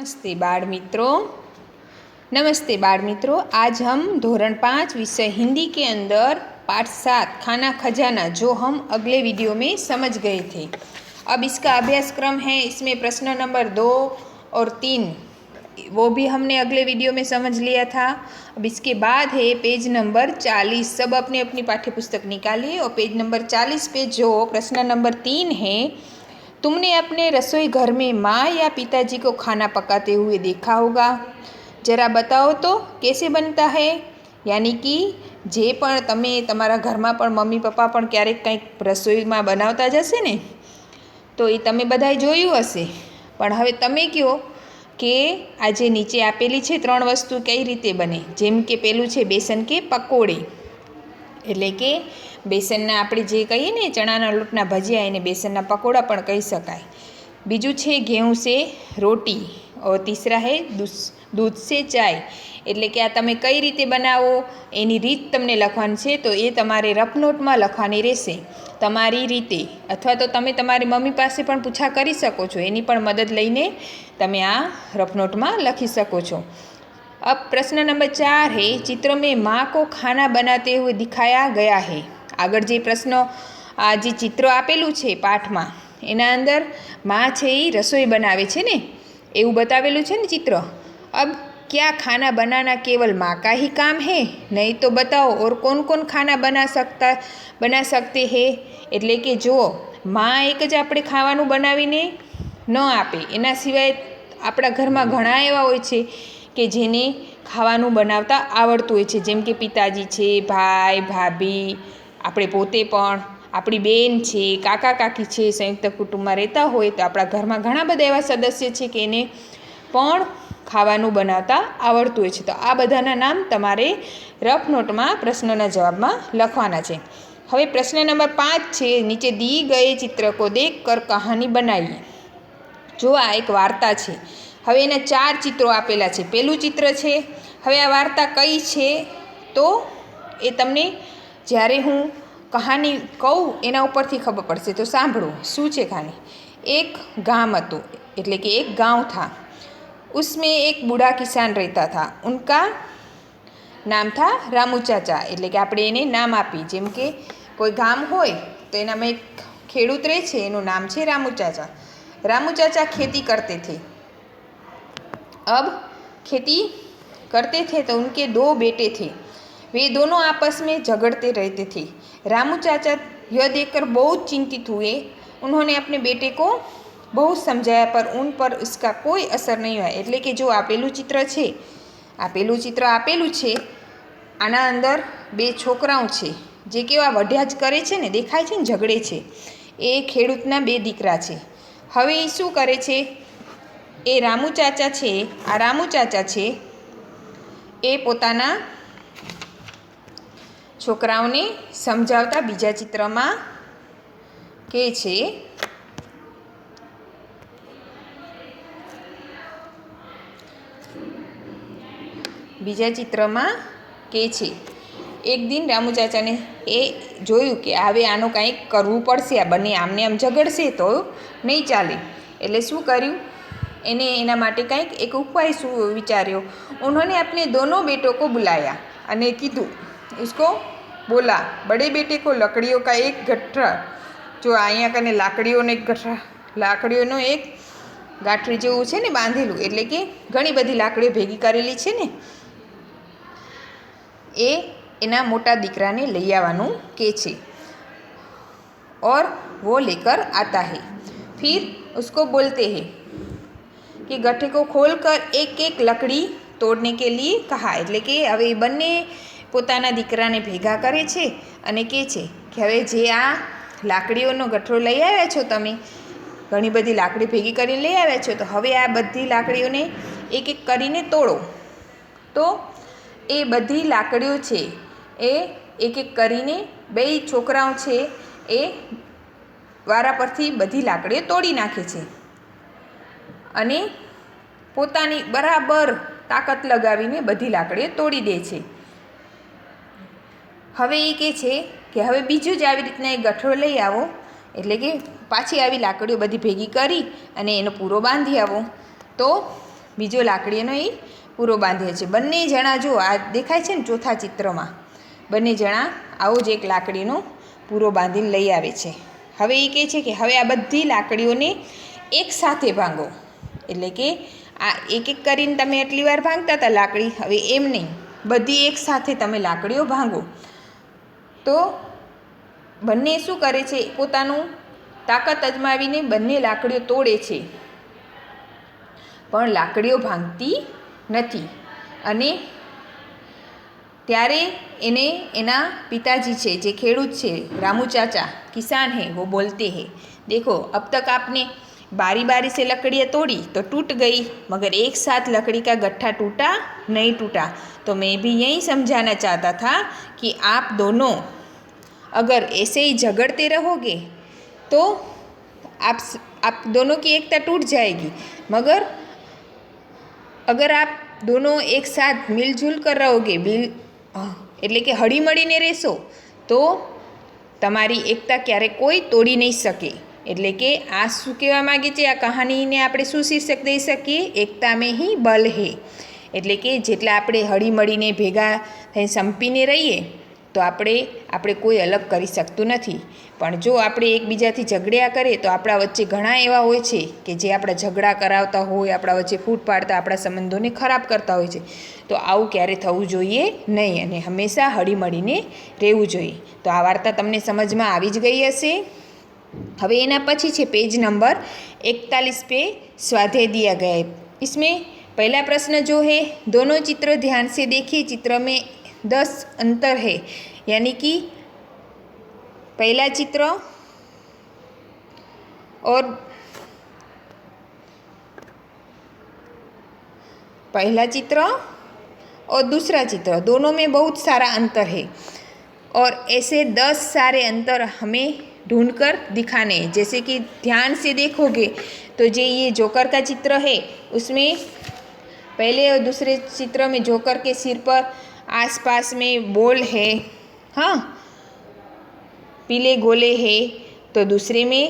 नमस्ते बाल मित्रों। आज हम धोरण 5 विषय हिंदी के अंदर पाठ 7 खाना खजाना जो हम अगले वीडियो में समझ गए थे, अब इसका अभ्यासक्रम है। इसमें प्रश्न नंबर 2 और 3 वो भी हमने अगले वीडियो में समझ लिया था। अब इसके बाद है पेज नंबर 40। सब अपनी अपनी पाठ्यपुस्तक निकालिए और पेज नंबर 40 पे जो प्रश्न नंबर 3 है, तुमने अपने रसोई घर में माँ या पिताजी को खाना पकाते हुए देखा होगा, जरा बताओ तो कैसे बनता है। यानी कि जे पण तमे तमारा घरमा पण मम्मी पप्पा पण क्यारेक कंईक रसोईमां बनावता ज हशे ने, तो ए तमे बधाए जोयुं हशे। पण हवे तमे कहो के आजे नीचे आपेली छे 3 वस्तु कई रीते बने। जेम के पेलुं छे बेसन के पकोड़े, एटले के बेसनना आपणे जे कहीए ने चणाना लोटना भजिया, एने बेसनना पकोड़ा पण कही शकाय। बीजू छे गेहूं से रोटी और तीसरा है दूध से चाय। एटले के आ तमे कई रीते बनावो एनी रीत तमने लखवानी छे, तो ए तमारे रफ नोटमां लखवानी रहेशे तमारी रीते, अथवा तो तमे तमारी मम्मी पासे पण पूछा करी शको छो, एनी पण मदद लईने तमे आ रफ नोटमां लखी शको छो। अब प्रश्न नंबर 4 है, चित्र में माँ को खाना बनाते हुए दिखाया गया है। आगळ जे प्रश्न आ जे चित्र आपेलुं छे पाठमां, एना अंदर माँ छे ई रसोई बनावे छे ने एवुं बतावेलुं छे ने चित्र। अब क्या खाना बनाना केवल माँ का ही काम है? नहीं तो बताओ और कौन कौन खाना बना सकते हैं। एटले के जो माँ एक ज आपणे खावानुं बनावीने न आपे, एना सिवाय आपणा घरमां घणा एवा होय छे के जेने खावानुं बनावता आवड़तुं होय छे। जेम के पिताजी छे, भाई भाभी, આપણે પોતે પણ, આપણી બેન છે, કાકા કાકી છે, સંયુક્ત કુટુંબમાં રહેતા હોય તો આપણા ઘરમાં ઘણા બધા એવા સદસ્ય છે કે એને પણ ખાવાનું બનાવતા આવડતું હોય છે। તો આ બધાના નામ તમારે રફ નોટમાં પ્રશ્નોના જવાબમાં લખવાના છે। હવે પ્રશ્ન નંબર 5 છે, નીચે दी गए चित्र को देखकर कहानी बनाइए। જો આ એક વાર્તા છે। હવે એના 4 ચિત્રો આપેલા છે। પહેલું ચિત્ર છે, હવે આ વાર્તા કઈ છે તો એ તમને જ્યારે હું કહાની કહું એના ઉપરથી ખબર પડશે। તો સાંભળો શું છે કહાની। એક ગામ હતું, એટલે કે એક ગાँव था, उसमें एक बूढ़ा किसान रहता था, उनका नाम था रामू चाचा। એટલે કે આપણે એને નામ આપી, જેમ કે કોઈ ગામ હોય તો એનામાં એક ખેડૂત રહે છે, એનું નામ છે रामू चाचा। रामू चाचा खेती करते थे। अब खेती करते थे तो उनके 2 बेटे थे, वे दोनों आपस में झगड़ते रहते थे। रामू चाचा यह देखकर बहुत चिंतित हुए। उन्होंने अपने बेटे को बहुत समझाया पर उन पर इसका कोई असर नहीं हुआ। એટલે કે જો આપેલું ચિત્ર આપેલું છે, આના અંદર 2 છોકરાઓ છે જે કેવા વઢ્યા જ કરે છે ને, દેખાય છે ને ઝઘડે છે, એ ખેડૂતના 2 દીકરા છે। હવે એ શું કરે છે, એ રામુ ચાચા છે, આ રામુ ચાચા છે એ પોતાના છોકરાઓને સમજાવતા બીજા ચિત્રમાં કહે છે, એક દિન રામુ ચાચાને એ જોયું કે હવે આનો કંઈક કરવું પડશે, આ બંને આમને આમ ઝઘડશે તો નહીં ચાલે। એટલે શું કર્યું, એને એના માટે કંઈક એક ઉપાય વિચાર્યો। उन्होंने अपने दोनों बेटों को बुलाया અને કીધું, उसको बोला, बड़े बेटे को लकड़ियों का एक गट्ठा, जो અહીંયા કને લાકડીઓનો એક ગાંઠરી જેવું છે ને બાંધેલું, એટલે કે ઘણી બધી લાકડીઓ ભેગી કરેલી છે ને, એ એના મોટા દીકરાને લઈ આવવાનું કહે છે। और वो लेकर आता है। फिर उसको बोलते हैं कि गट्ठे को खोलकर एक एक लकड़ी तोड़ने के लिए कहा। એટલે કે હવે એ બંને પોતાના દીકરાને ભેગા કરે છે અને કહે છે કે હવે જે આ લાકડીઓનો ગઠ્ઠો લઈ આવ્યા છો, તમે ઘણી બધી લાકડી ભેગી કરીને લઈ આવ્યા છો, તો હવે આ બધી લાકડીઓને એક એક કરીને તોડો। તો એ બધી લાકડીઓ છે એ એક એક કરીને 2 છોકરાઓ છે એ વારા પરથી બધી લાકડીઓ તોડી નાખે છે અને પોતાની બરાબર તાકાત લગાવીને બધી લાકડીઓ તોડી દે છે। હવે એ કહે છે કે હવે બીજું જ આવી રીતના એક ગઠ્ઠો લઈ આવો, એટલે કે પાછી આવી લાકડીઓ બધી ભેગી કરી અને એનો પૂરો બાંધી આવો। તો બીજો લાકડીનો એ પૂરો બાંધે છે. બંને જણા જો આ દેખાય છે ને ચોથા ચિત્રમાં, બંને જણા આવો જ એક લાકડીનો પૂરો બાંધીને લઈ આવે છે. હવે એ કહે છે કે હવે આ બધી લાકડીઓને એક સાથે ભાંગો. એટલે કે આ એક એક કરીને તમે એટલી વાર ભાંગતા હતા લાકડી, હવે એમ નહીં, બધી એક સાથે તમે લાકડીઓ ભાંગો. તો બંને શું કરે છે, પોતાનું તાકાત અજમાવીને બંને લાકડીઓ તોડે છે, પણ લાકડીઓ ભાંગતી નથી. અને ત્યારે એને એના પિતાજી છે, જે ખેડૂત છે, रामू चाचा किसान है, वो बोलते हैं देखो अब तक आपने बारी बारी से लकड़ियाँ तोड़ी तो टूट गई, मगर एक साथ लकड़ी का गट्ठा टूटा नहीं टूटा. तो मैं भी यही समझाना चाहता था कि आप दोनों अगर ऐसे ही झगड़ते रहोगे तो आप दोनों की एकता टूट जाएगी, मगर अगर आप दोनों एक साथ मिलजुल कर रहोगे, એટલે કે હળીમળીને રહેશો તો તમારી એકતા ક્યારેય કોઈ તોડી નહીં શકે. એટલે કે આ શું કહેવા માગે છે, આ કહાનીને આપણે શું શીર્ષક દઈ શકીએ, એકતા મેં હી બલ હે. એટલે કે જેટલા આપણે હળીમળીને ભેગા થઈને સંપીને રહીએ તો આપણે કોઈ અલગ કરી શકતું નથી. પણ જો આપણે એકબીજાથી ઝઘડ્યા કરીએ તો આપણા વચ્ચે ઘણા એવા હોય છે કે જે આપણા ઝઘડા કરાવતા હોય, આપણા વચ્ચે ફૂટ પાડતા, આપણા સંબંધોને ખરાબ કરતા હોય છે. તો આવું ક્યારે થવું જોઈએ નહીં અને હંમેશા હળીમળીને રહેવું જોઈએ. તો આ વાર્તા તમને સમજમાં આવી જ ગઈ હશે. હવે એના પછી છે पेज नंबर 41 पे स्वाध्याय दिया गया है. इसमें पहला प्रश्न जो है, दोनों चित्र ध्यान से देखिए, चित्र में 10 अंतर है. यानी कि पहला चित्र और दूसरा चित्र दोनों में बहुत सारा अंतर है और ऐसे 10 सारे अंतर हमें ढूंढ कर दिखाने हैं. जैसे कि ध्यान से देखोगे तो जो ये जोकर का चित्र है उसमें पहले और दूसरे चित्र में जोकर के सिर पर आसपास में बॉल है, हाँ, पीले गोले हैं, तो दूसरे में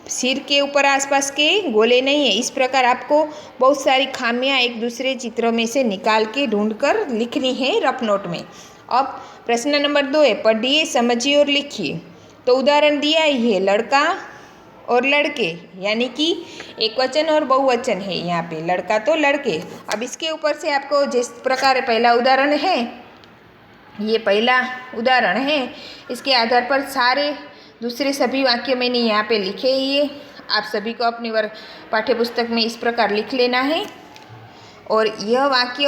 सिर के ऊपर आसपास के गोले नहीं है. इस प्रकार आपको बहुत सारी खामियां एक दूसरे चित्रों में से निकाल के ढूंढ कर लिखनी है रफ नोट में. अब प्रश्न नंबर 2 है, पढ़िए, समझिए और लिखिए. तो उदाहरण दिया ही है लड़का और लड़के, यानी कि एक वचन और बहुवचन है यहाँ पे, लड़का तो लड़के. अब इसके ऊपर से आपको जिस प्रकार पहला उदाहरण है, ये पहला उदाहरण है, इसके आधार पर सारे दूसरे सभी वाक्य मैंने यहाँ पे लिखे ही है. आप सभी को अपने पाठ्य पुस्तक में इस प्रकार लिख लेना है और यह वाक्य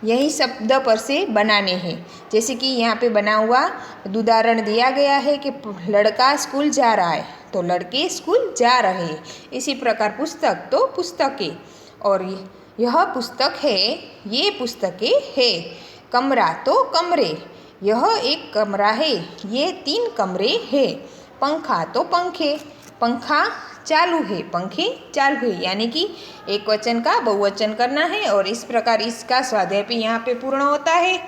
यही शब्द पर से बनाने हैं. जैसे कि यहाँ पे बना हुआ उदाहरण दिया गया है कि लड़का स्कूल जा रहा है, तो लड़के स्कूल जा रहे हैं. इसी प्रकार पुस्तक तो पुस्तकें, और यह पुस्तक है, ये पुस्तकें है. कमरा तो कमरे, यह एक कमरा है, ये 3 कमरे हैं. पंखा तो पंखे, पंखा चालू है, पंखे चालू है. यानी कि एक वचन का बहुवचन करना है और इस प्रकार इसका स्वाध्याय भी यहाँ पे पूर्ण होता है.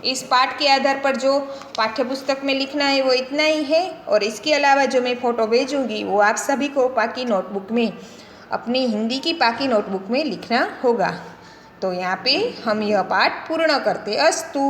इस पाठ के आधार पर जो पाठ्य पुस्तक में लिखना है वो इतना ही है. और इसके अलावा जो मैं फ़ोटो भेजूँगी वो आप सभी को पाकी नोटबुक में, अपनी हिंदी की पाकी नोटबुक में लिखना होगा. तो यहाँ पे हम यह पाठ पूर्ण करते. अस्तु.